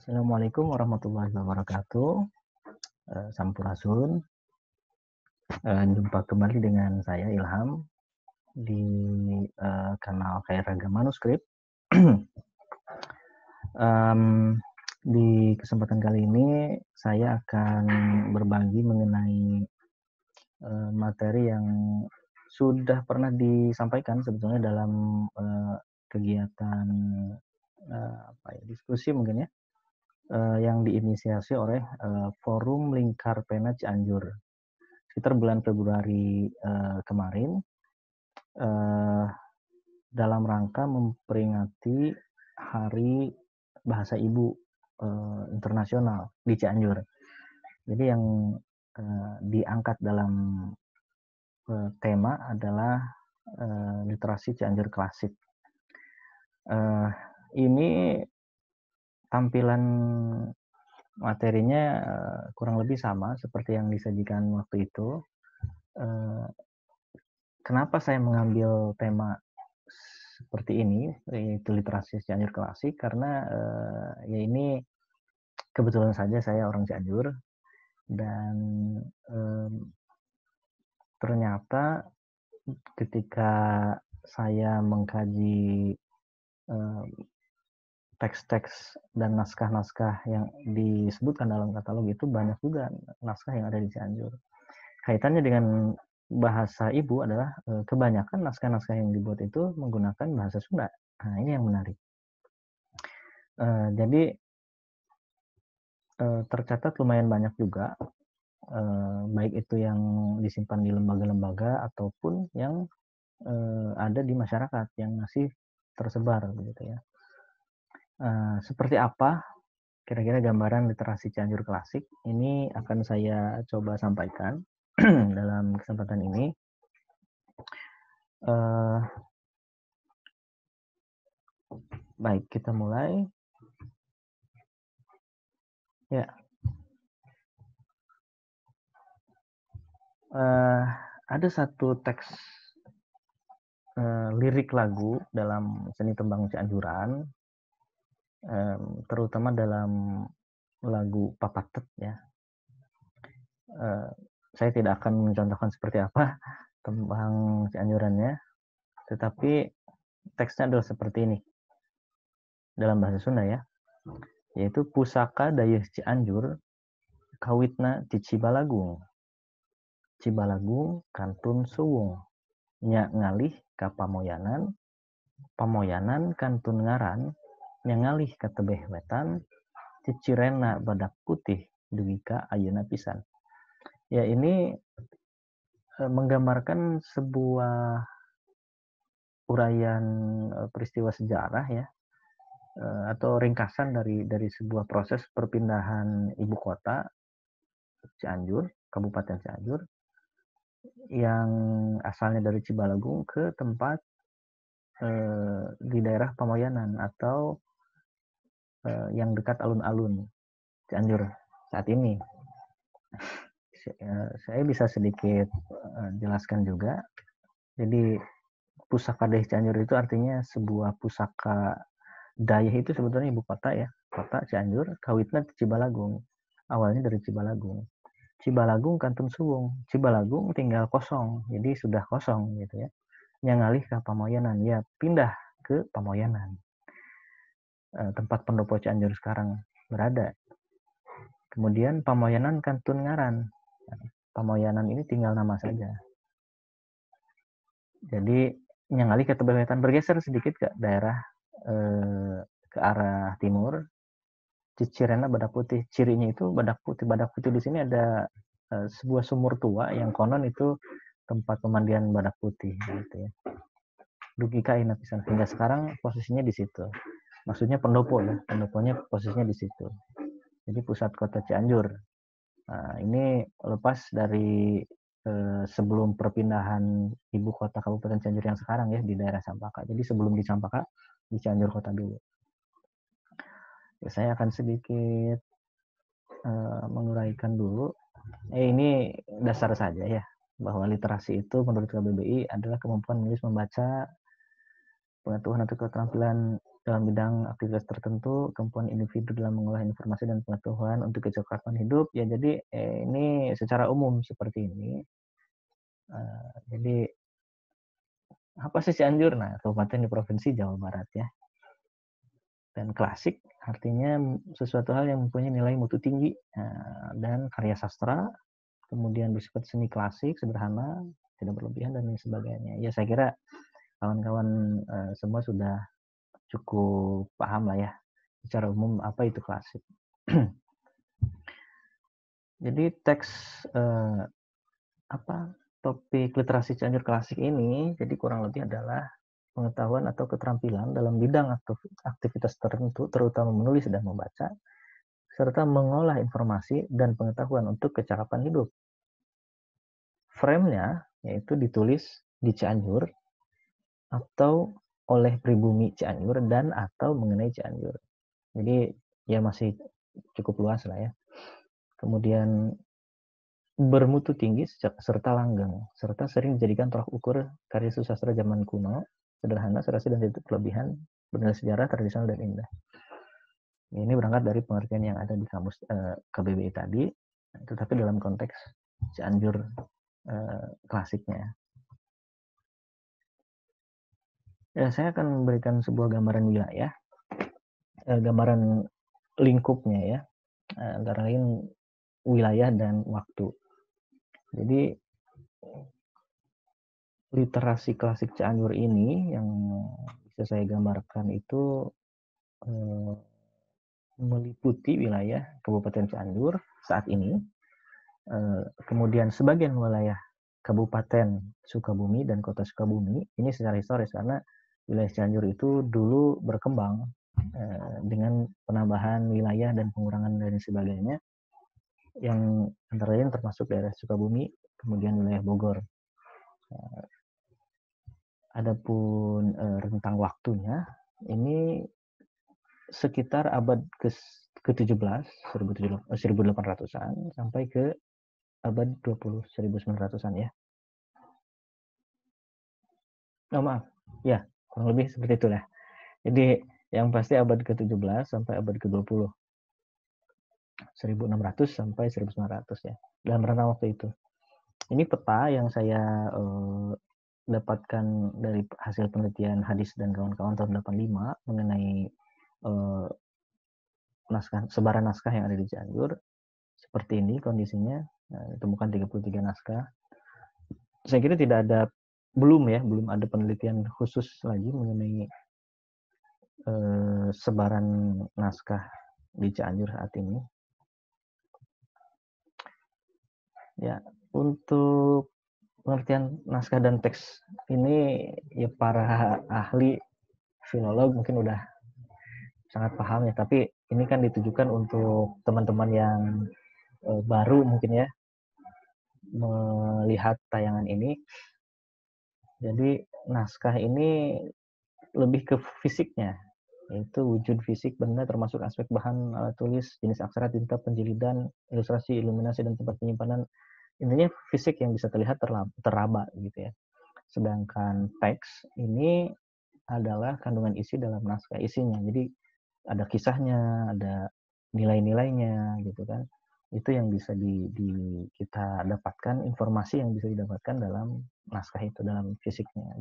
Assalamualaikum warahmatullahi wabarakatuh. Sampurasun. Jumpa kembali dengan saya Ilham di kanal Kairaga Manuskrip. Di kesempatan kali ini saya akan berbagi mengenai materi yang sudah pernah disampaikan sebetulnya dalam kegiatan diskusi mungkin ya, yang diinisiasi oleh Forum Lingkar Pena Cianjur sekitar bulan Februari kemarin, dalam rangka memperingati Hari Bahasa Ibu Internasional di Cianjur. Jadi yang diangkat dalam tema adalah literasi Cianjur klasik. Ini tampilan materinya kurang lebih sama seperti yang disajikan waktu itu. Kenapa saya mengambil tema seperti ini, yaitu literasi Cianjur klasik? Karena ya ini kebetulan saja saya orang Cianjur dan ternyata ketika saya mengkaji teks-teks dan naskah-naskah yang disebutkan dalam katalog itu banyak juga naskah yang ada di Cianjur. Kaitannya dengan bahasa ibu adalah kebanyakan naskah-naskah yang dibuat itu menggunakan bahasa Sunda. Nah, ini yang menarik. Jadi tercatat lumayan banyak juga, baik itu yang disimpan di lembaga-lembaga ataupun yang ada di masyarakat yang masih tersebar begitu ya. Seperti apa kira-kira gambaran literasi Cianjur klasik? Ini akan saya coba sampaikan dalam kesempatan ini. Baik, kita mulai. Ya, ada satu teks lirik lagu dalam seni tembang Cianjuran, terutama dalam lagu Papatet ya. Saya tidak akan mencontohkan seperti apa tembang Cianjurannya, tetapi teksnya adalah seperti ini dalam bahasa Sunda ya, yaitu pusaka dayeuh Cianjur kawitna ti Cibalagung. Cibalagung kantun suwung nya ngalih ka Pamoyanan, Pamoyanan kantun ngaran nya ngalih ka tebeh wetan, cicirena badak putih dugi ka ayeuna pisan. Ya, ini menggambarkan sebuah uraian peristiwa sejarah ya, atau ringkasan dari sebuah proses perpindahan ibu kota Cianjur, Kabupaten Cianjur, yang asalnya dari Cibalagung ke tempat di daerah Pamoyanan atau yang dekat alun-alun Cianjur saat ini. Saya bisa sedikit jelaskan juga. Jadi pusaka dayeuh Cianjur itu artinya sebuah pusaka. Dayeuh itu sebetulnya ibu kota ya, kota Cianjur, kawitna Cibalagung. Awalnya dari Cibalagung. Cibalagung kantun suwung. Cibalagung tinggal kosong, jadi sudah kosong gitu ya. Yang ngalih ke Pamoyanan, ya pindah ke Pamoyanan. Tempat pendopo Cianjur sekarang berada. Kemudian Pamoyanan kantun ngaran. Pamoyanan ini tinggal nama saja. Jadi yang ngalih ke tebeh wetan, bergeser sedikit ke daerah ke arah timur. Cicirena badak putih, cirinya itu badak putih. Badak putih di sini ada sebuah sumur tua yang konon itu tempat pemandian badak putih gitu ya. Dugi ka ayeuna pisan, hingga sekarang posisinya di situ. Maksudnya pendopo ya, pendoponya posisinya di situ. Jadi pusat kota Cianjur. Nah, ini lepas dari sebelum perpindahan ibu kota Kabupaten Cianjur yang sekarang ya, di daerah Sampaka. Jadi sebelum di Sampaka, di Cianjur kota dulu. Ya, saya akan sedikit menguraikan dulu. Ini dasar saja ya, bahwa literasi itu menurut KBBI adalah kemampuan menulis, membaca, pengetahuan atau keterampilan dalam bidang aktivitas tertentu, kemampuan individu dalam mengolah informasi dan pengetahuan untuk kecakapan hidup. Ya, jadi ini secara umum seperti ini. Jadi apa sih Cianjur? Nah, kabupaten di Provinsi Jawa Barat ya. Dan klasik artinya sesuatu hal yang mempunyai nilai mutu tinggi dan karya sastra, kemudian bersifat seni klasik, sederhana, tidak berlebihan dan lain sebagainya. Ya, saya kira kawan-kawan semua sudah cukup paham lah ya secara umum apa itu klasik. Jadi teks topik literasi Cianjur klasik ini jadi kurang lebih adalah pengetahuan atau keterampilan dalam bidang aktivitas tertentu, terutama menulis dan membaca, serta mengolah informasi dan pengetahuan untuk kecakapan hidup. Frame-nya yaitu ditulis di Cianjur atau oleh pribumi Cianjur dan atau mengenai Cianjur. Jadi ya masih cukup luas lah ya. Kemudian bermutu tinggi serta langgeng, serta sering dijadikan tolak ukur karya sastra zaman kuno, sederhana, serasi, dan tidak kelebihan, bernilai sejarah, tradisional, dan indah. Ini berangkat dari pengertian yang ada di kamus KBBI tadi, tetapi dalam konteks Cianjur klasiknya. Ya, saya akan memberikan sebuah gambaran wilayah, gambaran lingkupnya ya, antara lain wilayah dan waktu. Jadi literasi klasik Cianjur ini yang bisa saya gambarkan itu meliputi wilayah Kabupaten Cianjur saat ini, kemudian sebagian wilayah Kabupaten Sukabumi dan Kota Sukabumi. Ini secara historis karena wilayah Cianjur itu dulu berkembang dengan penambahan wilayah dan pengurangan dan sebagainya, yang antara lain termasuk daerah Sukabumi, kemudian wilayah Bogor. Adapun rentang waktunya ini sekitar abad ke-17, 1800-an sampai ke abad 20, 1900-an ya. Oh, maaf. Ya, kurang lebih seperti itulah. Jadi yang pasti abad ke-17 sampai abad ke-20. 1600 sampai 1900 ya. Dalam rentang waktu itu. Ini peta yang saya dapatkan dari hasil penelitian Hadis dan kawan-kawan tahun 85 mengenai sebaran naskah yang ada di Cianjur. Seperti ini kondisinya, ditemukan 33 naskah. Saya kira belum ada penelitian khusus lagi mengenai sebaran naskah di Cianjur saat ini. Ya, untuk pengertian naskah dan teks ini ya para ahli filolog mungkin udah sangat paham ya, tapi ini kan ditujukan untuk teman-teman yang baru mungkin ya melihat tayangan ini. Jadi naskah ini lebih ke fisiknya, yaitu wujud fisik benda termasuk aspek bahan alat tulis, jenis aksara, tinta, penjilidan, ilustrasi, iluminasi, dan tempat penyimpanan. Intinya fisik yang bisa terlihat teraba gitu ya. Sedangkan teks ini adalah kandungan isi dalam naskah isinya. Jadi ada kisahnya, ada nilai-nilainya gitu kan. Itu yang bisa kita dapatkan, informasi yang bisa didapatkan dalam naskah itu, dalam fisiknya.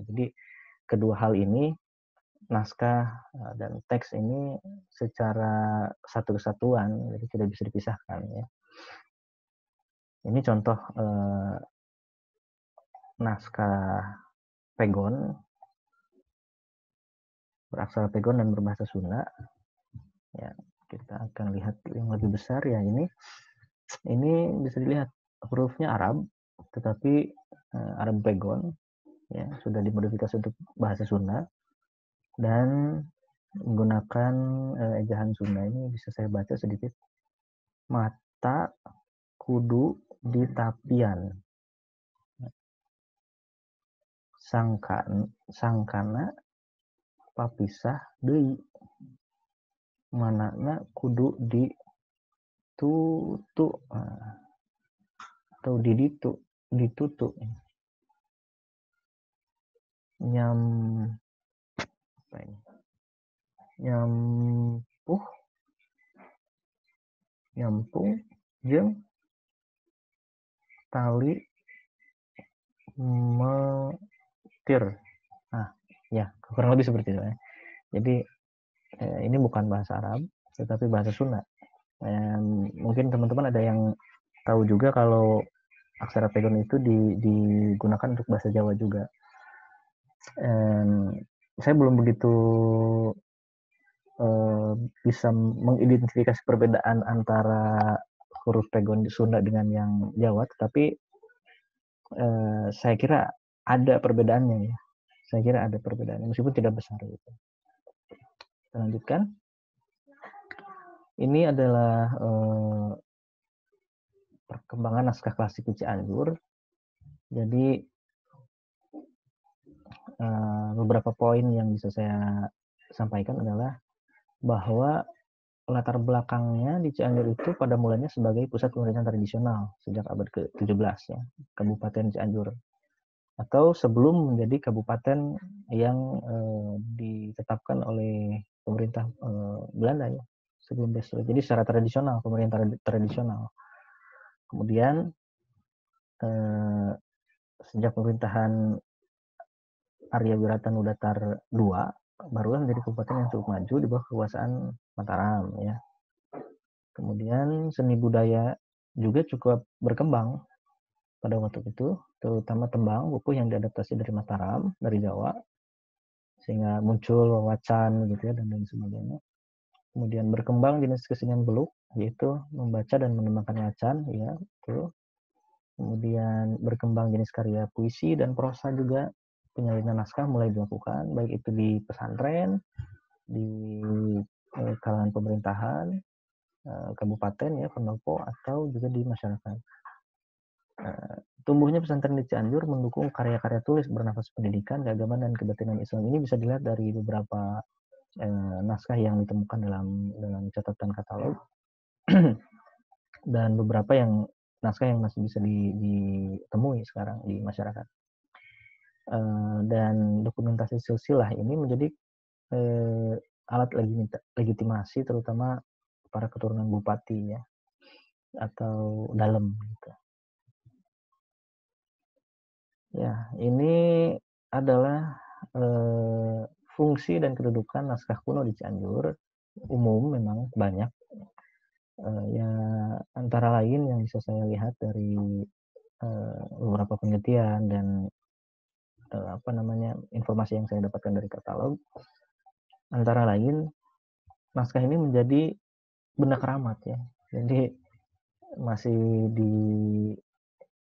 Jadi kedua hal ini, naskah dan teks ini secara satu kesatuan, jadi tidak bisa dipisahkan ya. Ini contoh naskah Pegon, beraksara Pegon dan berbahasa Sunda. Ya, kita akan lihat yang lebih besar ya ini. Ini bisa dilihat hurufnya Arab, tetapi Arab Pegon ya sudah dimodifikasi untuk bahasa Sunda dan menggunakan ejaan Sunda. Ini bisa saya baca sedikit. Mata kudu di tapian, sangkana papisah deui, manana kudu di tutu atau ditutu nyam apa ini? nyampuh nyampung jeung tali metir. Nah, ya kurang lebih seperti itu ya. Jadi ini bukan bahasa Arab, tetapi bahasa Sunda. Mungkin teman-teman ada yang tahu juga kalau aksara pegon itu digunakan untuk bahasa Jawa juga. Saya belum begitu bisa mengidentifikasi perbedaan antara huruf pegon di Sunda dengan yang Jawa, tetapi saya kira ada perbedaannya ya. Saya kira ada perbedaannya, meskipun tidak besar gitu. Kita lanjutkan. Ini adalah perkembangan naskah klasik di Cianjur. Jadi beberapa poin yang bisa saya sampaikan adalah bahwa latar belakangnya di Cianjur itu pada mulanya sebagai pusat pemerintahan tradisional sejak abad ke-17 ya, Kabupaten Cianjur. Atau sebelum menjadi kabupaten yang ditetapkan oleh pemerintah Belanda ya, sebelum Besler. Jadi secara tradisional, pemerintah tradisional. Kemudian sejak pemerintahan Arya Wiratanudatar II barulah menjadi kabupaten yang cukup maju di bawah kekuasaan Mataram ya. Kemudian seni budaya juga cukup berkembang pada waktu itu, terutama tembang buku yang diadaptasi dari Mataram, dari Jawa, sehingga muncul wacan gitu ya dan lain sebagainya. Kemudian berkembang jenis kesenian beluk, yaitu membaca dan menembangkan wacan ya, itu. Kemudian berkembang jenis karya puisi dan prosa juga, penyalinan naskah mulai dilakukan, baik itu di pesantren, di kalangan pemerintahan, kabupaten ya, pendopo, atau juga di masyarakat. Tumbuhnya pesantren di Cianjur mendukung karya-karya tulis bernafas pendidikan, keagamaan, dan kebatinan Islam. Ini bisa dilihat dari beberapa naskah yang ditemukan dalam catatan katalog dan beberapa yang naskah yang masih bisa ditemui sekarang di masyarakat. Dan dokumentasi silsilah ini menjadi alat legitimasi terutama para keturunan bupati ya, atau dalem gitu. Ya, ini adalah fungsi dan kedudukan naskah kuno di Cianjur. Umum memang banyak. Ya, antara lain yang bisa saya lihat dari beberapa penelitian dan informasi yang saya dapatkan dari katalog, antara lain naskah ini menjadi benda keramat ya. Jadi masih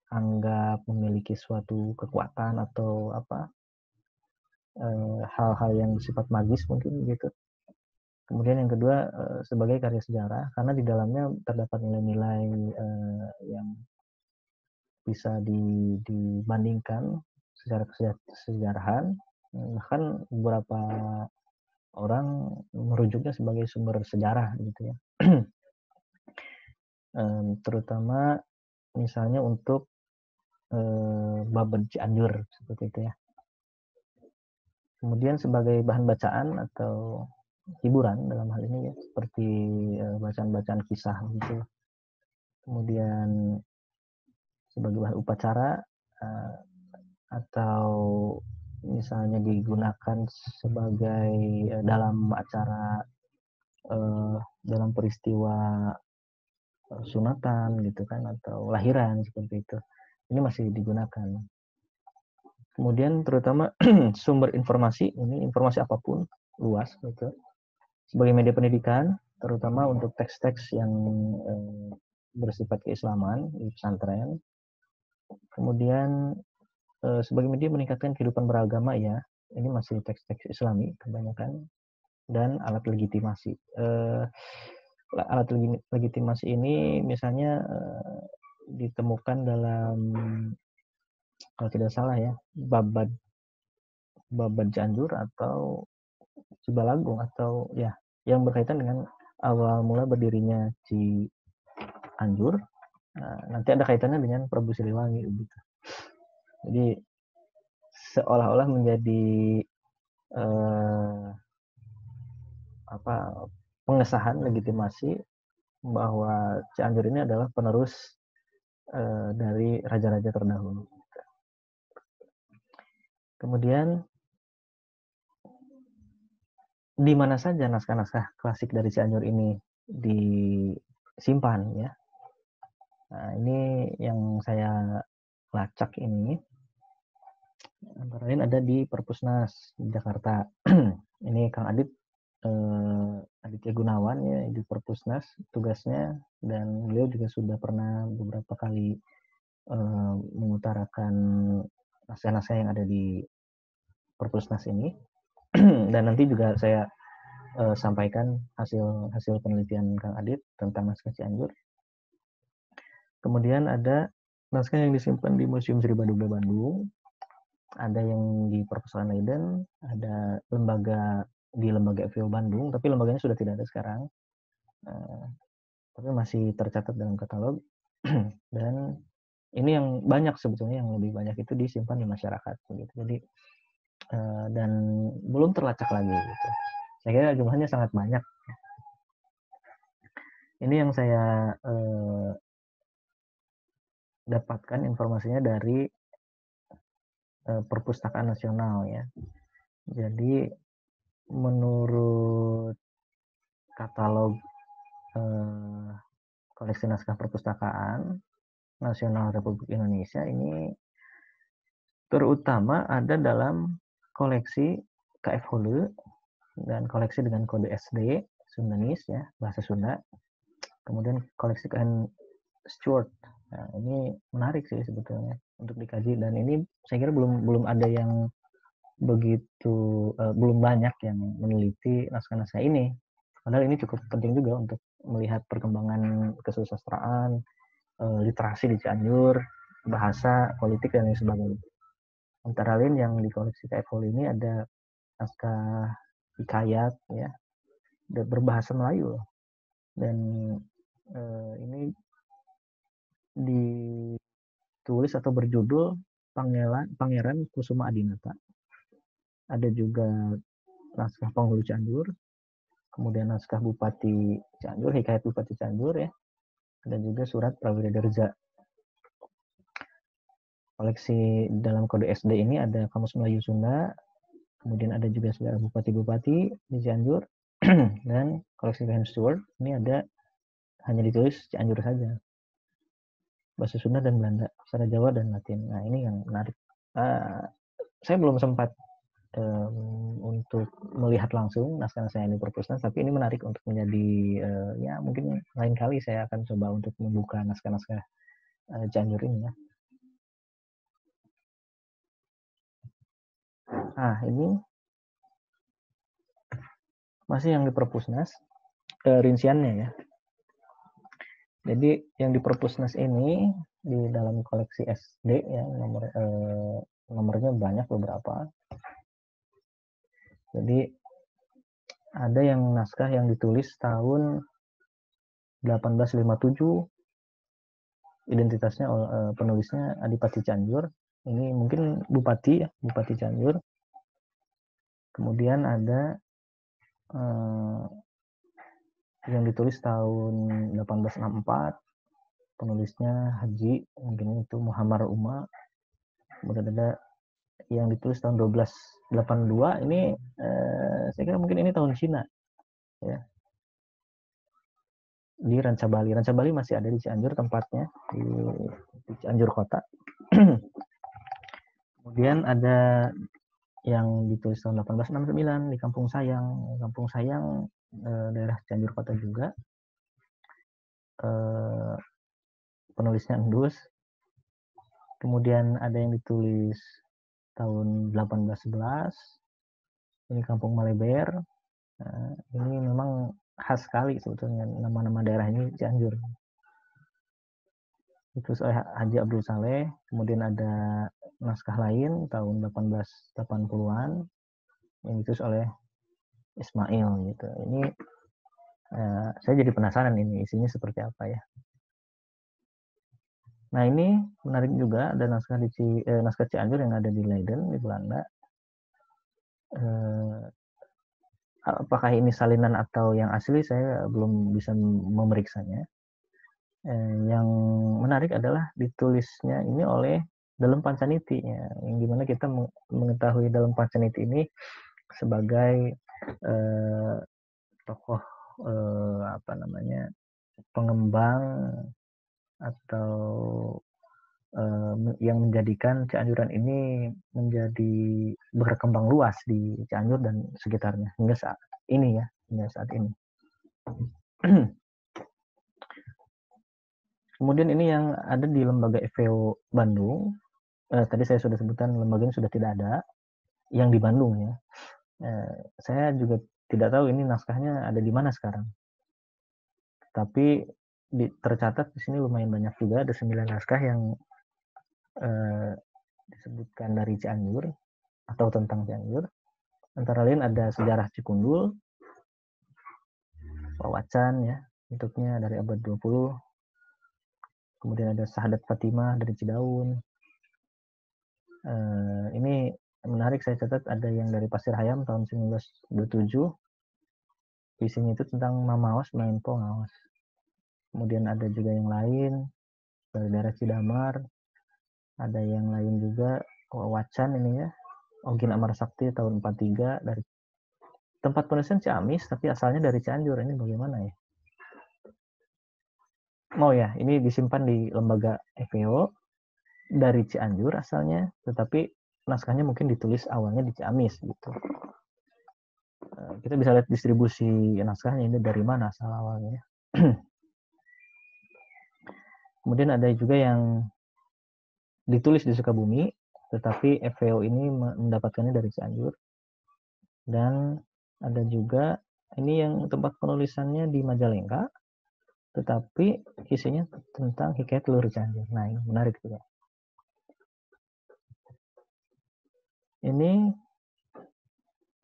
dianggap memiliki suatu kekuatan atau hal-hal yang bersifat magis mungkin gitu. Kemudian yang kedua sebagai karya sejarah, karena di dalamnya terdapat nilai-nilai yang bisa dibandingkan secara kesejarahan, bahkan beberapa orang merujuknya sebagai sumber sejarah gitu ya. Terutama misalnya untuk Babad Cianjur seperti itu ya. Kemudian sebagai bahan bacaan atau hiburan dalam hal ini ya, seperti bacaan-bacaan kisah gitu. Kemudian sebagai bahan upacara atau misalnya digunakan sebagai dalam acara dalam peristiwa sunatan gitu kan, atau lahiran seperti itu. Ini masih digunakan. Kemudian terutama sumber informasi, ini informasi apapun luas gitu. Sebagai media pendidikan, terutama untuk teks-teks yang bersifat keislaman di pesantren. Kemudian sebagai media meningkatkan kehidupan beragama ya, ini masih teks-teks Islami kebanyakan, dan alat legitimasi. Alat legitimasi ini misalnya ditemukan dalam, kalau tidak salah ya, Babad Cianjur atau Cibalagung, atau ya yang berkaitan dengan awal mula berdirinya Cianjur. Nanti ada kaitannya dengan Prabu Siliwangi gitu. Jadi seolah-olah menjadi pengesahan legitimasi bahwa Cianjur ini adalah penerus dari raja-raja terdahulu. Kemudian di mana saja naskah-naskah klasik dari Cianjur ini disimpan ya. Nah, ini yang saya lacak ini antara lain ada di Perpusnas di Jakarta. Ini Kang Adit Aditya Gunawan ya di Perpusnas tugasnya, dan beliau juga sudah pernah beberapa kali mengutarakan naskah-naskah yang ada di Perpusnas ini. Dan nanti juga saya sampaikan hasil penelitian Kang Adit tentang naskah Cianjur. Kemudian ada naskah yang disimpan di Museum Sri Baduga Bandung, ada yang di Perpustakaan Leiden, ada di lembaga FIU Bandung, tapi lembaganya sudah tidak ada sekarang, tapi masih tercatat dalam katalog. Dan ini yang banyak sebetulnya, yang lebih banyak itu disimpan di masyarakat begitu. Jadi dan belum terlacak lagi gitu. Saya kira jumlahnya sangat banyak. Ini yang saya dapatkan informasinya dari Perpustakaan Nasional ya. Jadi menurut katalog koleksi naskah perpustakaan nasional Republik Indonesia ini terutama ada dalam koleksi KF Hole dan koleksi dengan kode SD Sundanis ya, bahasa Sunda. Kemudian koleksi KN Stewart. Nah, ini menarik sih sebetulnya untuk dikaji, dan ini saya kira belum ada yang begitu belum banyak yang meneliti naskah-naskah ini. Padahal ini cukup penting juga untuk melihat perkembangan kesusastraan, literasi di Cianjur, bahasa, politik, dan lain sebagainya. Antara lain yang di koleksi KF Hole ini ada naskah hikayat ya, berbahasa Melayu, dan ini ditulis atau berjudul Pangeran Kusuma Adinata. Ada juga naskah Penghulu Cianjur, kemudian naskah Bupati Cianjur, hikayat Bupati Cianjur ya. Ada juga surat Prawira Derja. Koleksi dalam kode SD ini ada Kamus Melayu Sunda, kemudian ada juga sejarah bupati-bupati di Cianjur, dan koleksi KN Stewart ini ada hanya ditulis Cianjur saja, bahasa Sunda dan Belanda, bahasa Jawa dan Latin. Nah ini yang menarik. Saya belum sempat untuk melihat langsung naskah-naskah yang di Perpusnas, tapi ini menarik untuk menjadi ya mungkin lain kali saya akan coba untuk membuka naskah-naskah Cianjur ini ya. Nah ini masih yang di Perpusnas rinciannya ya. Jadi yang di Perpusnas ini di dalam koleksi SD ya, nomornya banyak beberapa. Jadi ada yang naskah yang ditulis tahun 1857, identitasnya penulisnya Adipati Cianjur. Ini mungkin Bupati ya, Bupati Cianjur. Kemudian ada yang ditulis tahun 1864, penulisnya Haji, mungkin itu Muhammad Umar. Kemudian ada yang ditulis tahun 1282, ini saya kira mungkin ini tahun Cina ya, di Ranca Bali. Ranca Bali masih ada di Cianjur tempatnya, di Cianjur kota. Kemudian ada yang ditulis tahun 1869 di Kampung Sayang. Kampung Sayang daerah Cianjur kota juga. Penulisnya Endus. Kemudian ada yang ditulis tahun 1811. Ini Kampung Maleber. Nah, ini memang khas sekali sebetulnya nama-nama daerah ini Cianjur. Ditulis oleh Haji Abdul Saleh. Kemudian ada naskah lain tahun 1880-an yang ditulis oleh Ismail gitu. Ini saya jadi penasaran ini isinya seperti apa ya. Nah ini menarik juga, ada naskah Cianjur yang ada di Leiden di Belanda. apakah ini salinan atau yang asli saya belum bisa memeriksanya. Yang menarik adalah ditulisnya ini oleh Dalem Pancaniti, ya, yang dimana kita mengetahui Dalem Pancaniti ini sebagai tokoh pengembang atau yang menjadikan Cianjuran ini menjadi berkembang luas di Cianjur dan sekitarnya hingga saat ini. Kemudian ini yang ada di lembaga FEO Bandung. Tadi saya sudah sebutkan lembaga ini sudah tidak ada yang di Bandung, ya. Saya juga tidak tahu ini naskahnya ada di mana sekarang. Tapi tercatat di sini lumayan banyak juga, ada 9 naskah yang disebutkan dari Cianjur atau tentang Cianjur. Antara lain ada Sejarah Cikundul, Wawacan, ya, bentuknya dari abad 20. Kemudian ada Sahadat Fatimah dari Cidaun. Ini menarik, saya catat ada yang dari Pasir Hayam tahun 1927. Isinya itu tentang mamaos, main pongaos. Kemudian ada juga yang lain dari daerah Cidamar. Ada yang lain juga Wawacan ini, ya. Ogin Amar Sakti tahun 43 dari tempat penulisan Ciamis tapi asalnya dari Cianjur. Ini bagaimana, ya? Oh ya, ini disimpan di lembaga FEO dari Cianjur asalnya, tetapi naskahnya mungkin ditulis awalnya di Ciamis gitu. Kita bisa lihat distribusi naskahnya ini dari mana asal awalnya. Kemudian ada juga yang ditulis di Sukabumi, tetapi FEO ini mendapatkannya dari Cianjur. Dan ada juga ini yang tempat penulisannya di Majalengka, tetapi isinya tentang Hikayat Luhur Cianjur. Nah, ini menarik juga. Ini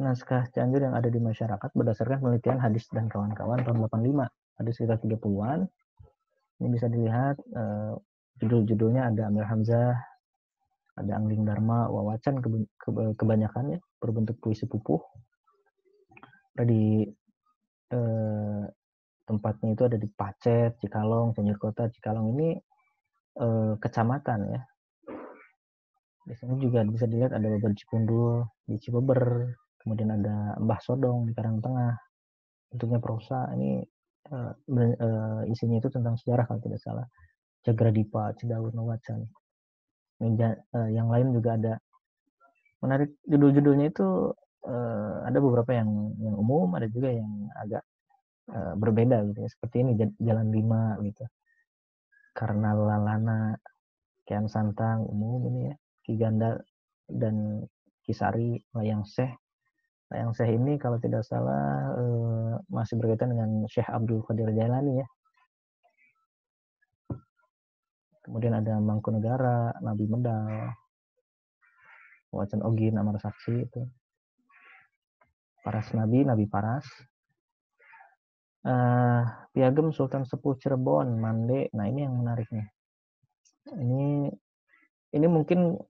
naskah Cianjur yang ada di masyarakat berdasarkan penelitian Hadis dan kawan-kawan tahun 85. Ada sekitar 30-an. Ini bisa dilihat judul-judulnya ada Amir Hamzah, ada Angling Dharma, Wawacan kebanyakan, ya, berbentuk puisi pupuh. Di tempatnya itu ada di Pacet, Cikalong, Cianjur Kota. Cikalong ini kecamatan, ya. Di sini juga bisa dilihat ada Babar Cikundul di Cibeber, kemudian ada Mbah Sodong di Karangtengah. Bentuknya prosa. Ini isinya itu tentang sejarah kalau tidak salah. Jagradipa, Cidaun, Wawacan. Yang lain juga ada. Menarik, judul-judulnya itu ada beberapa yang umum, ada juga yang agak berbeda gitu, ya. Seperti ini Jalan 5 gitu. Karena Lalana, Kian Santang umum ini, ya. Ki Ganda dan Kisari, Layang Syekh. Layang Syekh ini kalau tidak salah masih berkaitan dengan Syekh Abdul Qadir Jailani, ya. Kemudian ada Mangkunegara, Nabi Medal, Wacan Ogin Amar Saksi itu. Paras Nabi, Nabi Paras. Piagam Sultan Sepuh Cirebon, Mande. Nah, ini yang menarik nih. Ini mungkin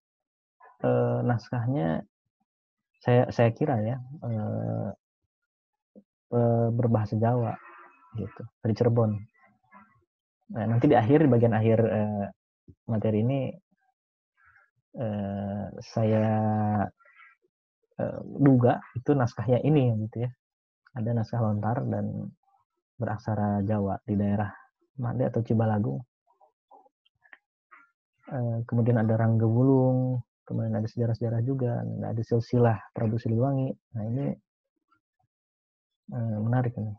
naskahnya saya kira, ya, berbahasa Jawa gitu, dari Cirebon. Nah, nanti di bagian akhir materi ini saya duga itu naskahnya ini gitu, ya. Ada naskah lontar dan beraksara Jawa di daerah Mande atau Cibalagung. Kemudian ada Rangga Wulung, kemudian ada sejarah-sejarah juga, ada silsilah Prabu Siliwangi. Nah, ini menarik ini.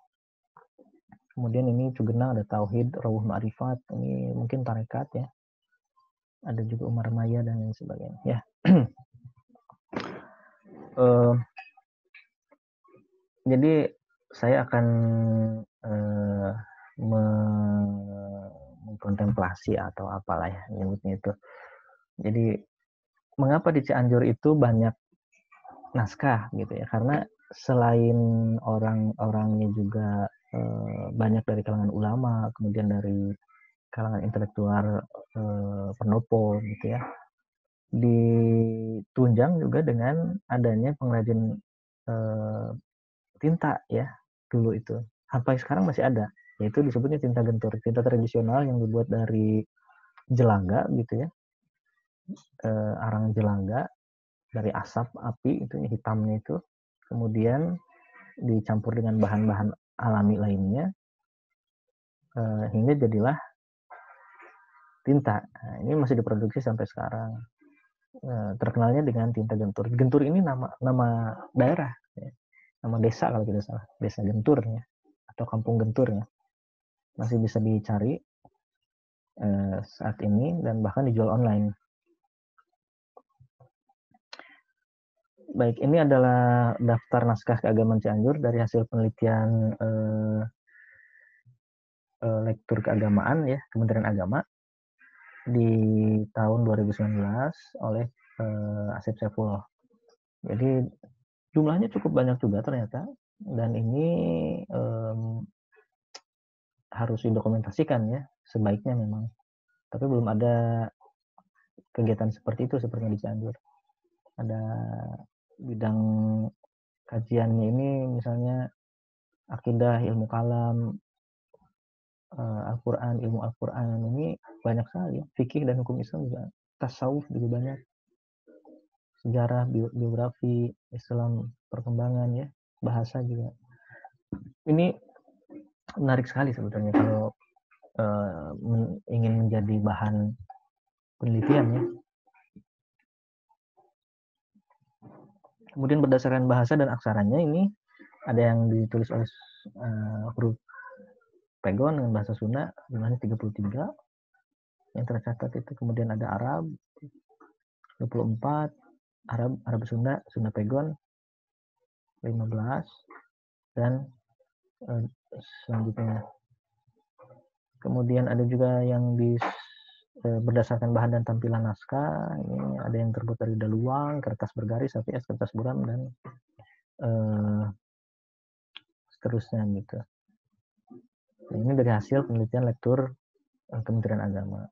Kemudian ini Cugenang ada Tauhid, Rawuh Ma'rifat, ini mungkin tarekat, ya. Ada juga Umar Maya dan lain sebagainya, ya. Jadi saya akan mengkontemplasi atau apalah, ya, nyebutnya itu. Jadi mengapa di Cianjur itu banyak naskah gitu, ya? Karena selain orang-orangnya juga banyak dari kalangan ulama, kemudian dari kalangan intelektual pendopo gitu, ya. Ditunjang juga dengan adanya pengrajin tinta ya dulu itu. Sampai sekarang masih ada. Yaitu disebutnya tinta gentur, tinta tradisional yang dibuat dari jelaga gitu ya, arang jelaga dari asap api itu hitamnya itu, kemudian dicampur dengan bahan-bahan alami lainnya hingga jadilah tinta. Nah, ini masih diproduksi sampai sekarang. Terkenalnya dengan tinta gentur. Gentur ini nama daerah, ya. Nama desa kalau tidak salah, desa Genturnya atau kampung Genturnya. Masih bisa dicari saat ini dan bahkan dijual online. Baik, ini adalah daftar naskah keagamaan Cianjur dari hasil penelitian lektur keagamaan ya Kementerian Agama di tahun 2019 oleh Asep Saifullah. Jadi jumlahnya cukup banyak juga ternyata, dan ini harus didokumentasikan ya sebaiknya memang. Tapi belum ada kegiatan seperti itu seperti di Cianjur. Ada bidang kajiannya ini misalnya akidah, ilmu kalam, Al-Quran, ilmu Al-Quran ini banyak sekali. Fikih dan hukum Islam juga, tasawuf juga banyak, sejarah, biografi Islam, perkembangan ya, bahasa juga. Ini menarik sekali sebetulnya kalau ingin menjadi bahan penelitian ya. Kemudian berdasarkan bahasa dan aksaranya ini ada yang ditulis oleh huruf Pegon dengan bahasa Sunda jumlahnya 33 yang tercatat itu. Kemudian ada Arab 24, Arab Sunda, Sunda Pegon 15, dan selanjutnya. Kemudian ada juga yang berdasarkan bahan dan tampilan naskah. Ini ada yang terbuat dari daluang, kertas bergaris, APS, kertas buram, dan seterusnya gitu. Ini dari hasil penelitian lektur Kementerian Agama.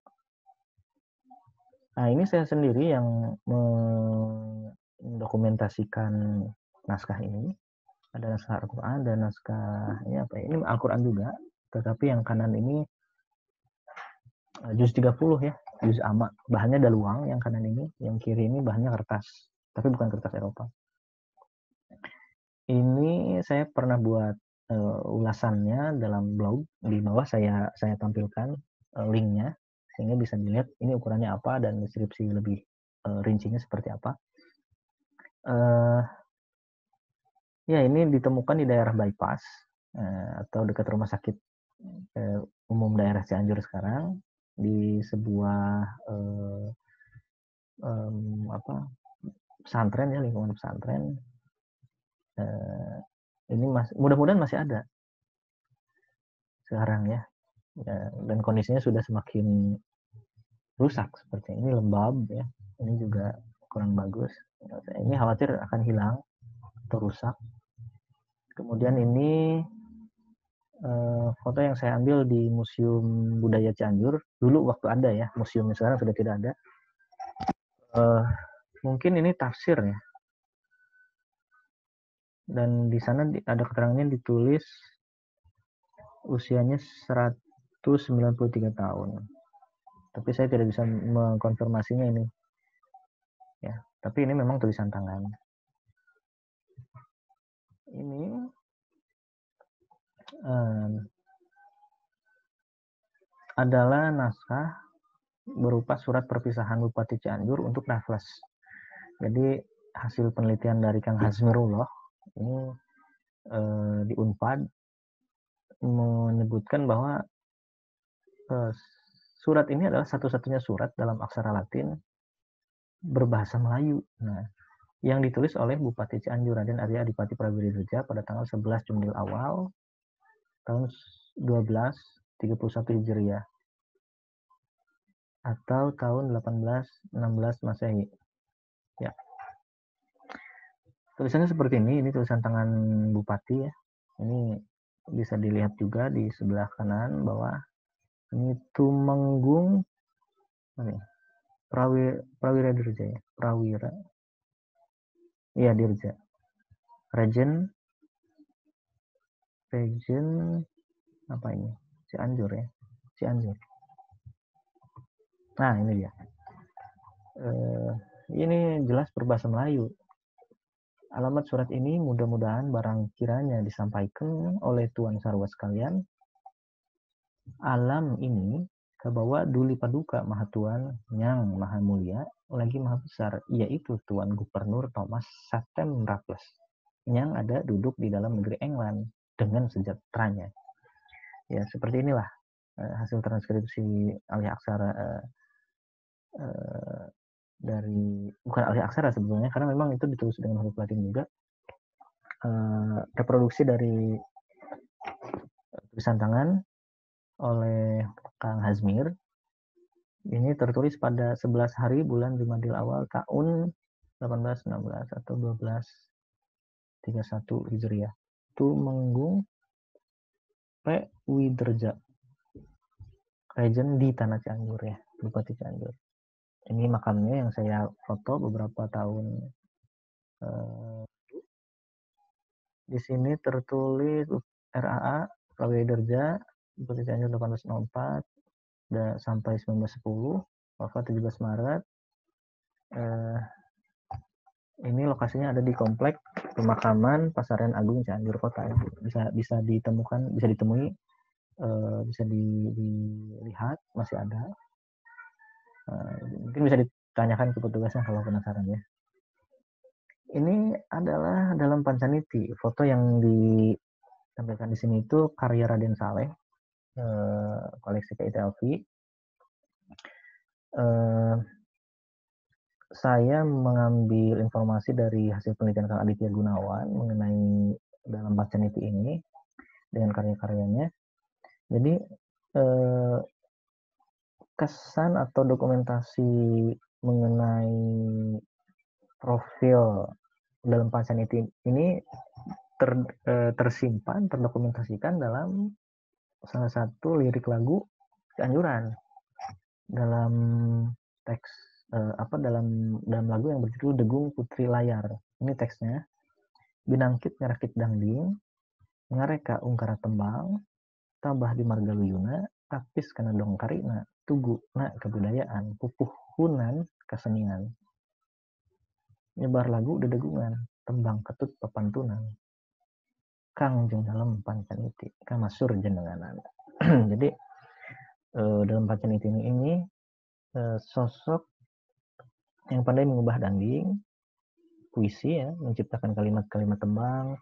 Nah, ini saya sendiri yang mendokumentasikan naskah ini. Ada naskah Al-Quran dan naskah ini apa ya? Ini Al-Quran juga, tetapi yang kanan ini juz 30 ya, juz amma. Bahannya daluang yang kanan ini, yang kiri ini bahannya kertas, tapi bukan kertas Eropa. Ini saya pernah buat ulasannya dalam blog, di bawah saya tampilkan linknya sehingga bisa dilihat ini ukurannya apa dan deskripsi lebih rincinya seperti apa. Ya, ini ditemukan di daerah Bypass atau dekat rumah sakit umum daerah Cianjur sekarang, di sebuah pesantren ya, lingkungan pesantren. Ini mudah-mudahan masih ada sekarang ya, dan kondisinya sudah semakin rusak seperti ini, lembab ya, ini juga kurang bagus. Ini khawatir akan hilang atau rusak. Kemudian ini foto yang saya ambil di Museum Budaya Cianjur dulu waktu ada ya, museumnya sekarang sudah tidak ada. Mungkin ini tafsir ya, dan di sana ada keterangannya ditulis usianya 193 tahun, tapi saya tidak bisa mengkonfirmasinya ini ya, tapi ini memang tulisan tangan. Ini adalah naskah berupa surat perpisahan Bupati Cianjur untuk Raffles. Jadi hasil penelitian dari Kang Hazmirullah ini di Unpad menyebutkan bahwa surat ini adalah satu-satunya surat dalam aksara Latin berbahasa Melayu. Nah, yang ditulis oleh Bupati Cianjur Raden Arya Adipati Prawiridja pada tanggal 11 Jumdil Awal tahun 1231 Hijriah atau tahun 1816 Masehi. Ya. Tulisannya seperti ini tulisan tangan Bupati ya. Ini bisa dilihat juga di sebelah kanan bawah. Ini Tumenggung Prawira Dirja ya. Prawira. Iya, Dirja. Regen region apa ini? Cianjur ya. Cianjur. Nah, ini dia. Ini jelas berbahasa Melayu. Alamat surat ini mudah-mudahan barang kiranya disampaikan oleh Tuan Sarwa sekalian. Alam ini kebawa Duli Paduka Maha Tuan yang Maha Mulia lagi Maha Besar, yaitu Tuan Gubernur Thomas Satem Raffles yang ada duduk di dalam negeri England dengan sejahteranya. Ya, seperti inilah hasil transkripsi alih aksara dari, bukan alih aksara sebetulnya, karena memang itu ditulis dengan huruf Latin juga. Reproduksi dari tulisan tangan oleh Kang Hazmir. Ini tertulis pada 11 hari bulan Jumadil Awal tahun 1816 atau 1231 Hijriah. Tumenggung P. Widerja, Regen di Tanah Cianjur ya, Bupati Cianjur. Ini makamnya yang saya foto beberapa tahun. Di sini tertulis RAA Prawiderja, Bupati Cianjur 1804 sampai 1910, wafat 17 Maret. Ini lokasinya ada di komplek pemakaman Pasarian Agung Cianjur Kota ya. Bisa ditemui, bisa dilihat, masih ada. Mungkin bisa ditanyakan ke petugasnya kalau penasaran ya. Ini adalah dalam Pancaniti. Foto yang ditampilkan di sini itu karya Raden Saleh, koleksi KITLV. Saya mengambil informasi dari hasil penelitian Kang Aditya Gunawan mengenai dalam Pancaniti ini dengan karya-karyanya. Jadi kesan atau dokumentasi mengenai profil dalam Pancaniti ini tersimpan, terdokumentasikan dalam salah satu lirik lagu Cianjuran, dalam teks dalam lagu yang berjudul Degung Putri Layar. Ini teksnya. Binangkit ngerakit dangding, ngareka ungkara tembang, tabah di marga luyuna, tapis kana dongkarina, tugu na kebudayaan, pupuh hunan kesenian. Nyebar lagu dedegungan, tembang ketut pepantunan. Kang jeung dalam Pancaniti, kamasur jenenganan. Jadi dalam Pancaniti ini sosok yang pandai mengubah dangding, puisi ya, menciptakan kalimat-kalimat tembang,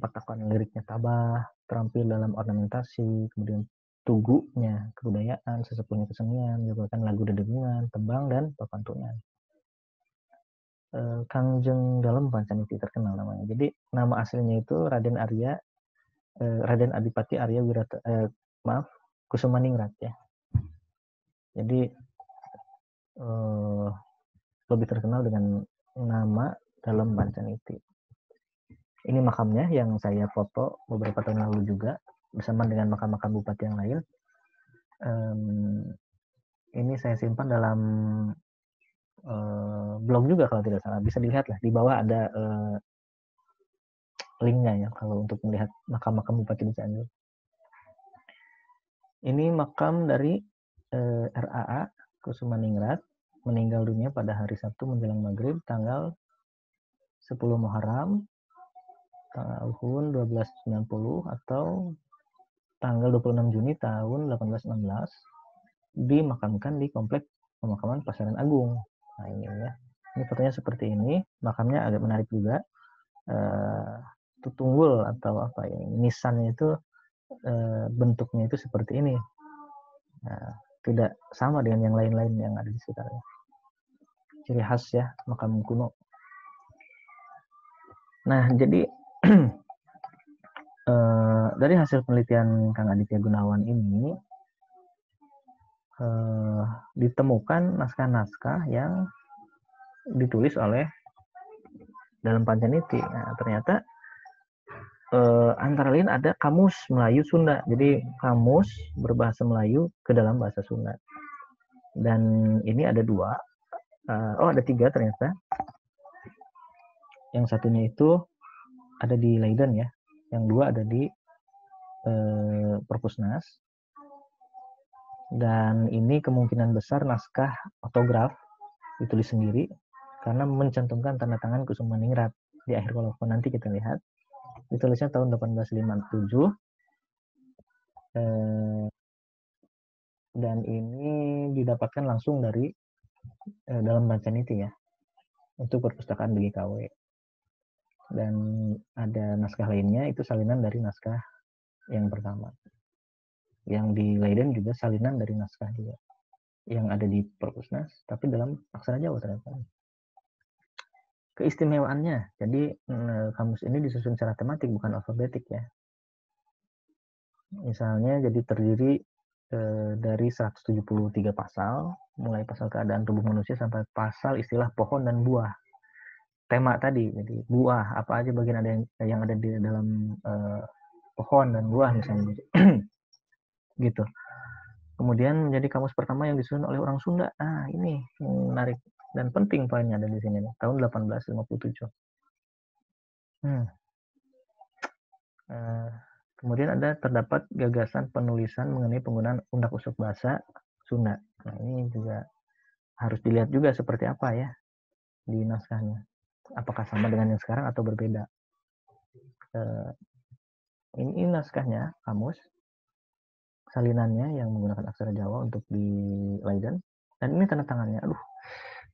patakan liriknya tabah, terampil dalam ornamentasi, kemudian tugunya kebudayaan, sesepuhnya kesenian, juga kan lagu dedegungan, tembang dan pepantunan. Kangjeng dalam Pancaniti terkenal namanya. Jadi nama aslinya itu Raden Adipati Arya Wirata, Kusumaningrat ya. Jadi lebih terkenal dengan nama dalam Pancaniti. Ini makamnya yang saya foto beberapa tahun lalu juga bersama dengan makam-makam bupati yang lain. Ini saya simpan dalam blog juga kalau tidak salah. Bisa dilihat lah di bawah ada linknya ya kalau untuk melihat makam-makam bupati di Cianjur. Ini makam dari RAA Kusumaningrat, meninggal dunia pada hari Sabtu menjelang maghrib tanggal 10 Muharram tahun 1290 atau tanggal 26 Juni tahun 1816 dimakamkan di komplek pemakaman Pasarian Agung. Nah ini ya, ini fotonya seperti ini. Makamnya agak menarik juga. Tunggul atau apa ya, nisannya itu bentuknya itu seperti ini. Nah, tidak sama dengan yang lain-lain yang ada di sekitarnya. Ciri khas ya makam kuno. Nah jadi dari hasil penelitian Kang Aditya Gunawan ini ditemukan naskah-naskah yang ditulis oleh dalam Pancaniti. Nah, ternyata antara lain ada kamus Melayu Sunda. Jadi kamus berbahasa Melayu ke dalam bahasa Sunda. Dan ini ada dua. Ada tiga ternyata. Yang satunya itu ada di Leiden ya. Yang dua ada di Perpusnas, dan ini kemungkinan besar naskah otograf ditulis sendiri karena mencantumkan tanda tangan Kusumaningrat di akhir kolofon. Nanti kita lihat ditulisnya tahun 1857, dan ini didapatkan langsung dari dalam Bancaniti ya, untuk perpustakaan BGKW. Dan ada naskah lainnya itu salinan dari naskah yang pertama. Yang di Leiden juga salinan dari naskah juga yang ada di Perpusnas, tapi dalam aksara Jawa ternyata. Keistimewaannya, jadi kamus ini disusun secara tematik bukan alfabetik ya. Misalnya jadi terdiri dari 173 pasal, mulai pasal keadaan tubuh manusia sampai pasal istilah pohon dan buah. Tema tadi, jadi buah, apa aja bagian ada yang ada di dalam pohon dan buah misalnya. Gitu. Kemudian menjadi kamus pertama yang disusun oleh orang Sunda. Ah, ini menarik dan penting poinnya ada di sini nih, tahun 1857. Kemudian terdapat gagasan penulisan mengenai penggunaan undak usuk bahasa Sunda. Nah, ini juga harus dilihat juga seperti apa ya di naskahnya. Apakah sama dengan yang sekarang atau berbeda? Ini naskahnya, kamus, salinannya yang menggunakan aksara Jawa untuk di Leiden. Dan ini tanda tangannya. Aduh,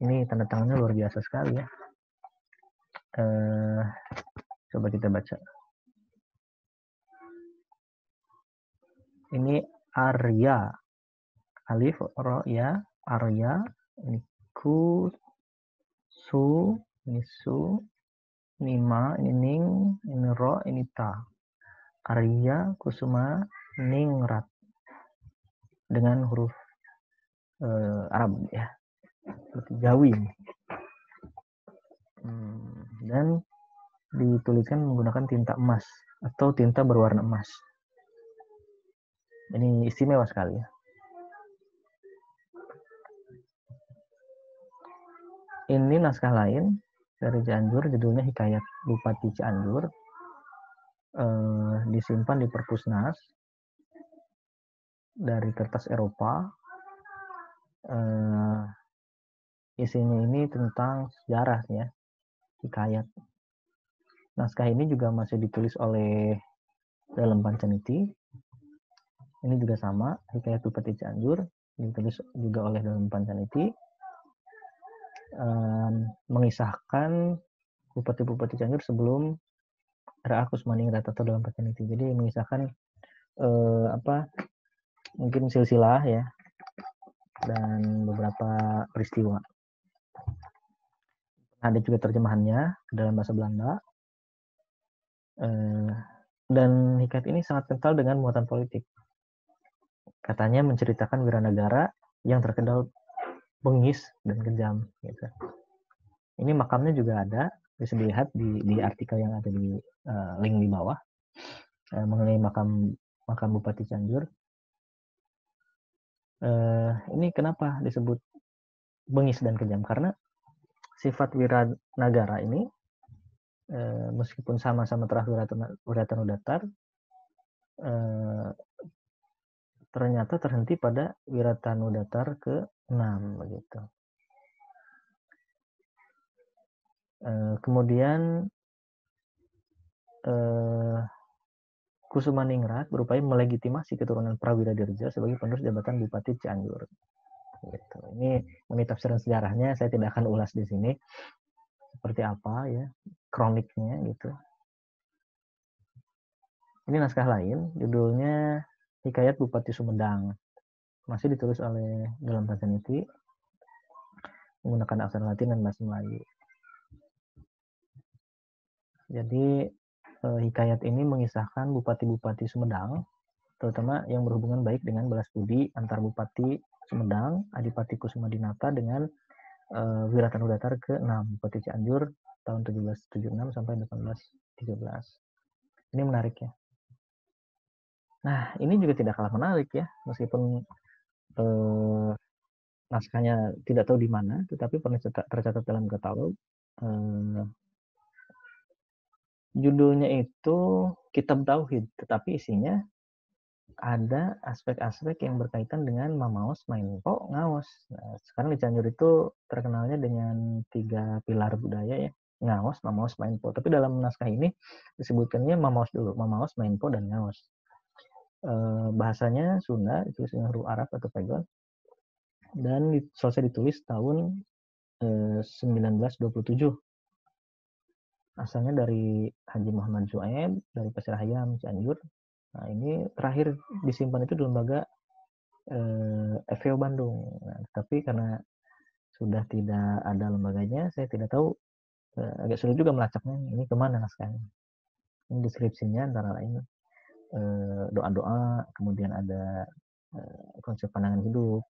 ini tanda tangannya luar biasa sekali ya. Coba kita baca. Ini Arya, alif, ro, ya, Arya. Ini ku, su, ini su, ini ma, ini ning, ini ro, ini ta. Arya Kusuma Ningrat dengan huruf Arab ya, seperti Jawi. Dan dituliskan menggunakan tinta emas atau tinta berwarna emas. Ini istimewa sekali ya. Ini naskah lain dari Cianjur, judulnya Hikayat Bupati Cianjur, disimpan di Perpusnas dari kertas Eropa. Isinya ini tentang sejarah ya, hikayat. Naskah ini juga masih ditulis oleh dalam Bancaniti. Ini juga sama, Hikayat Bupati Cianjur, ditulis juga oleh dalam Bancaniti. Mengisahkan bupati-bupati Cianjur sebelum era Kusumaningrat atau dalam Bancaniti. Jadi mengisahkan mungkin silsilah ya, dan beberapa peristiwa. Ada juga terjemahannya ke dalam bahasa Belanda. Dan hikayat ini sangat kental dengan muatan politik. Katanya menceritakan wiranegara yang terkenal bengis dan kejam. Gitu. Ini makamnya juga ada, bisa dilihat di artikel yang ada di link di bawah mengenai makam Bupati Cianjur. Ini kenapa disebut bengis dan kejam? Karena sifat wiranagara ini meskipun sama-sama terah Wiratanu Datar, ternyata terhenti pada Wiratanu Datar ke-6 begitu. Kemudian Kusumaningrat berupaya melegitimasi keturunan Prawira Dirja sebagai penerus jabatan Bupati Cianjur. Gitu. Ini tafsiran sejarahnya saya tidak akan ulas di sini seperti apa ya kroniknya gitu. Ini naskah lain, judulnya Hikayat Bupati Sumedang, masih ditulis oleh dalam Bancaniti menggunakan aksara Latin dan bahasa Melayu. Jadi hikayat ini mengisahkan bupati-bupati Sumedang, terutama yang berhubungan baik dengan balas budi antar Bupati Sumedang, Adipati Kusumadinata dengan Wiratanu Datar ke-6, Bupati Cianjur tahun 1776 sampai 1813. Ini menarik ya. Nah, ini juga tidak kalah menarik ya, meskipun naskahnya tidak tahu di mana, tetapi pernah tercatat dalam katalog. Judulnya itu Kitab Tauhid, tetapi isinya ada aspek-aspek yang berkaitan dengan mamaos, mainpo, ngaos. Nah, sekarang di Cianjur itu terkenalnya dengan 3 pilar budaya ya, ngaos, mamaos, mainpo. Tapi dalam naskah ini disebutkannya mamaos dulu, mamaos, mainpo, dan ngaos. Bahasanya Sunda, ditulis dengan huruf Arab atau pegon, dan selesai ditulis tahun 1927. Asalnya dari Haji Muhammad Zuaib, dari Pasir Hayam, Cianjur. Nah, ini terakhir disimpan itu di lembaga FEO Bandung. Nah, tapi karena sudah tidak ada lembaganya, saya tidak tahu, agak sulit juga melacaknya, ini kemana naskahnya. Ini deskripsinya antara lain doa-doa, kemudian ada konsep pandangan hidup,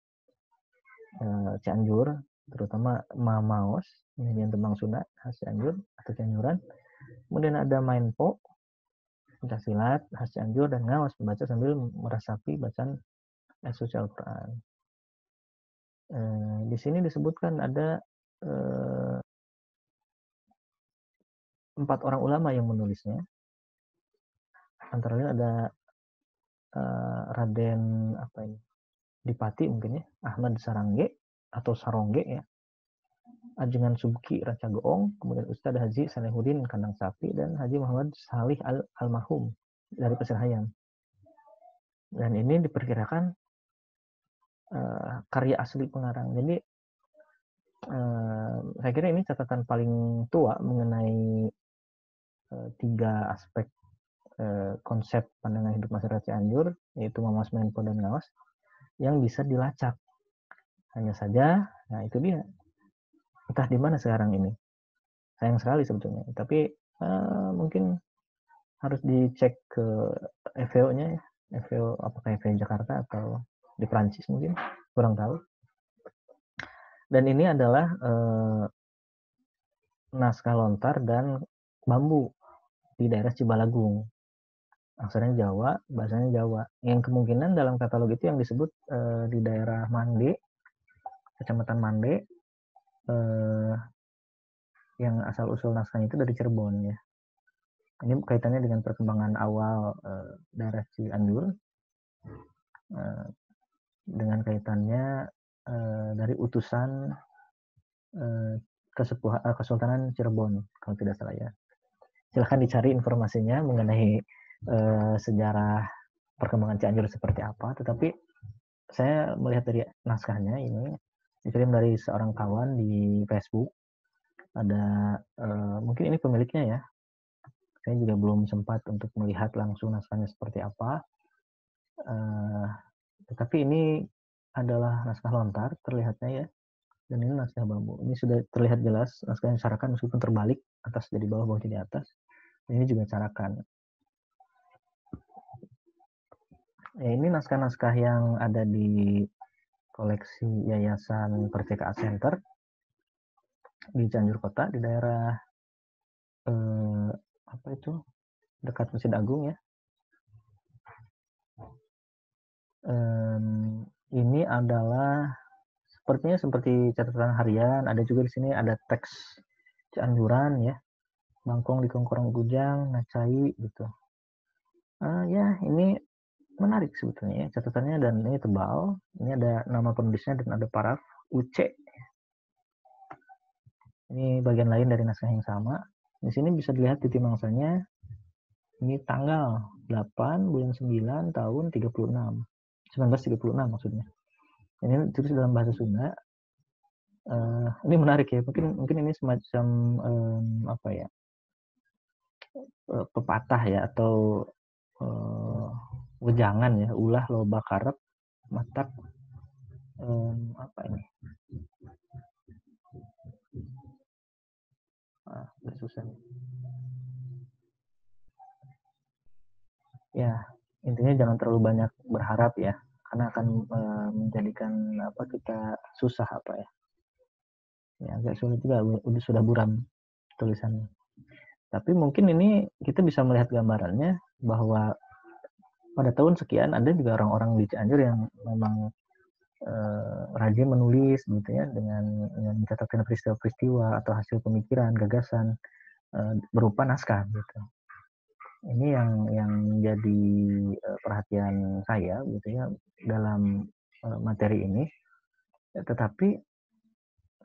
Cianjur, terutama Mamaos, nyanyian tembang Sunda khas Cianjur atau Cianjuran. Kemudian ada Mainpo, pencaksilat khas Cianjur, dan ngaos, membaca sambil meresapi bacaan suci Al-Quran. Di sini disebutkan ada 4 orang ulama yang menulisnya. Antara lain ada Raden Dipati mungkin ya, Ahmad Sarangge atau Sarongge ya, Ajengan Subki Raca Goong, kemudian Ustadz Haji Salehuddin Kandang Sapi, dan Haji Muhammad Salih Al-Mahum dari Pasir Hayam. Dan ini diperkirakan karya asli pengarang. Jadi saya kira ini catatan paling tua mengenai 3 aspek konsep pandangan hidup masyarakat Cianjur, yaitu Mamaos, Mainpo, dan Ngaos, yang bisa dilacak. Hanya saja, nah itu dia, entah di mana sekarang ini. Sayang sekali sebetulnya. Tapi mungkin harus dicek ke FEO-nya ya. FEO, apakah FEO Jakarta atau di Prancis mungkin, kurang tahu. Dan ini adalah naskah lontar dan bambu di daerah Cibalagung. Aksaranya Jawa, bahasanya Jawa. Yang kemungkinan dalam katalog itu yang disebut di daerah Mande, Kecamatan Mande, yang asal-usul naskahnya itu dari Cirebon ya. Ini kaitannya dengan perkembangan awal daerah Cianjur, dengan kaitannya dari utusan Kesultanan Cirebon, kalau tidak salah ya. Silahkan dicari informasinya mengenai sejarah perkembangan Cianjur seperti apa. Tetapi saya melihat dari naskahnya ini dikirim dari seorang kawan di Facebook. Ada mungkin ini pemiliknya ya. Saya juga belum sempat untuk melihat langsung naskahnya seperti apa. Tetapi ini adalah naskah lontar terlihatnya ya. Dan ini naskah bambu. Ini sudah terlihat jelas naskah yang carakan meskipun terbalik, atas jadi bawah, bawah jadi atas. Ini juga carakan. Ya, ini naskah-naskah yang ada di koleksi Yayasan Percikaan Center di Cianjur Kota, di daerah dekat Masjid Agung ya. Ini adalah sepertinya seperti catatan harian. Ada juga di sini ada teks Cianjuran ya, Bangkong di Kongkorong Gujang, Ngacai gitu. Ya ini menarik sebetulnya ya catatannya, dan ini tebal. Ini ada nama penulisnya dan ada paraf UC. Ini bagian lain dari naskah yang sama. Di sini bisa dilihat titik mangsanya. Ini tanggal 8 bulan 9 tahun 1936 maksudnya. Ini tulis dalam bahasa Sunda. Ini menarik ya. Mungkin ini semacam pepatah ya, atau wejangan ya, ulah loba karep matak ini susah ya. Intinya jangan terlalu banyak berharap ya, karena akan menjadikan kita susah ya agak sulit juga, sudah buram tulisannya. Tapi mungkin ini kita bisa melihat gambarannya bahwa pada tahun sekian ada juga orang-orang di Cianjur yang memang rajin menulis gitu ya, dengan mencatatkan peristiwa-peristiwa atau hasil pemikiran, gagasan berupa naskah gitu. Ini yang jadi perhatian saya gitu ya dalam materi ini. Tetapi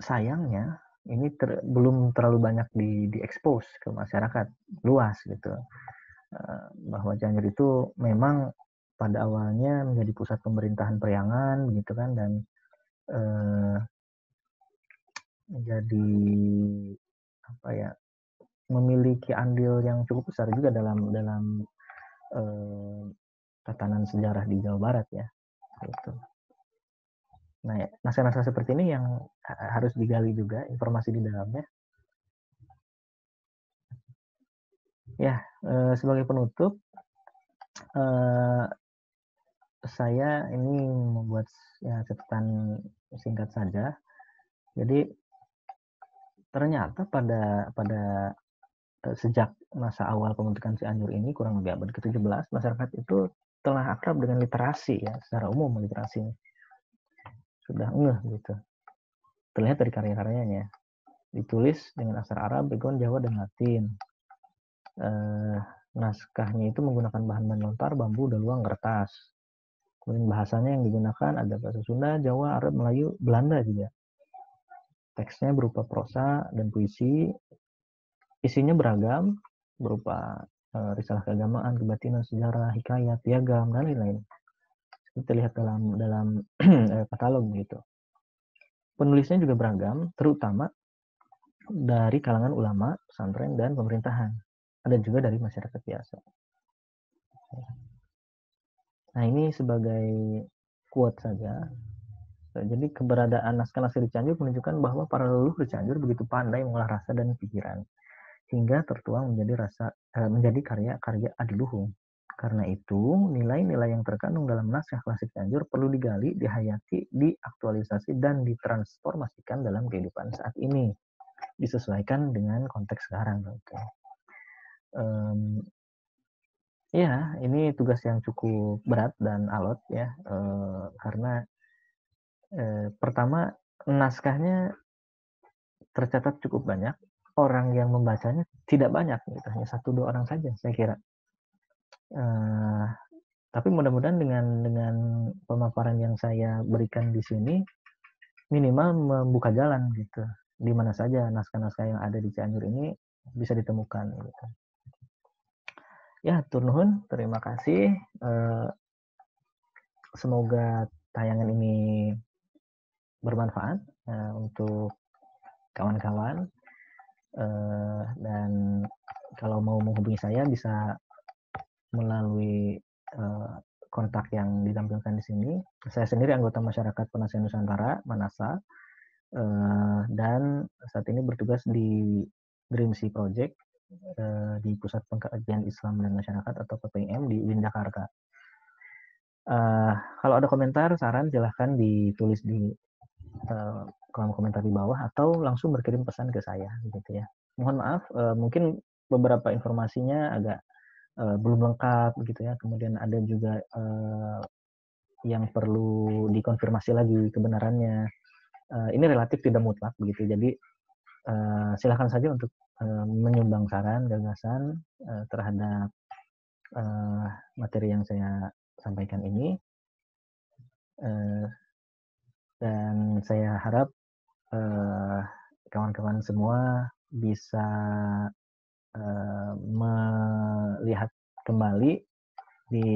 sayangnya ini belum terlalu banyak diekspos ke masyarakat luas gitu. Bahwa Cianjur itu memang pada awalnya menjadi pusat pemerintahan Priangan gitu kan, dan menjadi apa ya, memiliki andil yang cukup besar juga dalam dalam tatanan sejarah di Jawa Barat ya gitu. Nah, naskah-naskah seperti ini yang harus digali juga informasi di dalamnya. Ya, sebagai penutup, saya ini membuat ya, catatan singkat saja. Jadi ternyata pada sejak masa awal pembentukan Cianjur ini kurang lebih abad ke-17, masyarakat itu telah akrab dengan literasi ya, secara umum literasi sudah ngeh gitu. Terlihat dari karya-karyanya. Ditulis dengan aksara Arab, Begon, Jawa, dan Latin. Naskahnya itu menggunakan bahan lontar, bambu, daluang, kertas. Kemudian bahasanya yang digunakan ada bahasa Sunda, Jawa, Arab, Melayu, Belanda juga. Teksnya berupa prosa dan puisi. Isinya beragam, berupa risalah keagamaan, kebatinan, sejarah, hikayat, piagam, dan lain-lain. Itu terlihat dalam katalog gitu. Penulisnya juga beragam, terutama dari kalangan ulama, pesantren, dan pemerintahan. Ada juga dari masyarakat biasa. Nah, ini sebagai quote saja. Jadi keberadaan naskah-naskah di Cianjur menunjukkan bahwa para leluhur di Cianjur begitu pandai mengolah rasa dan pikiran hingga tertuang menjadi karya-karya adiluhung. Karena itu, nilai-nilai yang terkandung dalam naskah klasik Cianjur perlu digali, dihayati, diaktualisasi, dan ditransformasikan dalam kehidupan saat ini. Disesuaikan dengan konteks sekarang. Ya, ini tugas yang cukup berat dan alot ya, karena pertama naskahnya tercatat cukup banyak, orang yang membacanya tidak banyak, gitu. Hanya 1-2 orang saja saya kira. Tapi mudah-mudahan dengan pemaparan yang saya berikan di sini minimal membuka jalan gitu, di mana saja naskah-naskah yang ada di Cianjur ini bisa ditemukan gitu. Ya, tur nuhun, terima kasih. Semoga tayangan ini bermanfaat untuk kawan-kawan, dan kalau mau menghubungi saya bisa melalui kontak yang ditampilkan di sini. Saya sendiri anggota Masyarakat Penasihat Nusantara, Manasa, dan saat ini bertugas di Dream Sea Project di Pusat Pengkajian Islam dan Masyarakat atau PPIM di UIN Jakarta. Kalau ada komentar, saran, silahkan ditulis di kolom komentar di bawah atau langsung berkirim pesan ke saya, gitu ya. Mohon maaf, mungkin beberapa informasinya agak belum lengkap, gitu ya. Kemudian ada juga yang perlu dikonfirmasi lagi kebenarannya. Ini relatif tidak mutlak, begitu. Jadi silakan saja untuk menyumbang saran, gagasan terhadap materi yang saya sampaikan ini. Dan saya harap kawan-kawan semua bisa melihat kembali di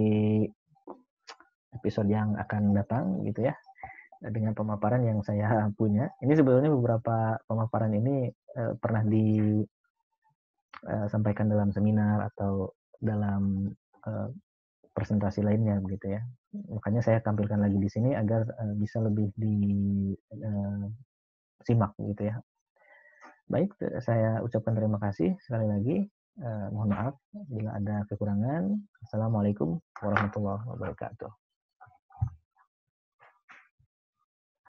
episode yang akan datang gitu ya, dengan pemaparan yang saya punya. Ini sebetulnya beberapa pemaparan ini pernah disampaikan dalam seminar atau dalam presentasi lainnya begitu ya. Makanya saya tampilkan lagi di sini agar bisa lebih disimak gitu ya. Baik, saya ucapkan terima kasih sekali lagi. Mohon maaf bila ada kekurangan. Assalamualaikum warahmatullahi wabarakatuh.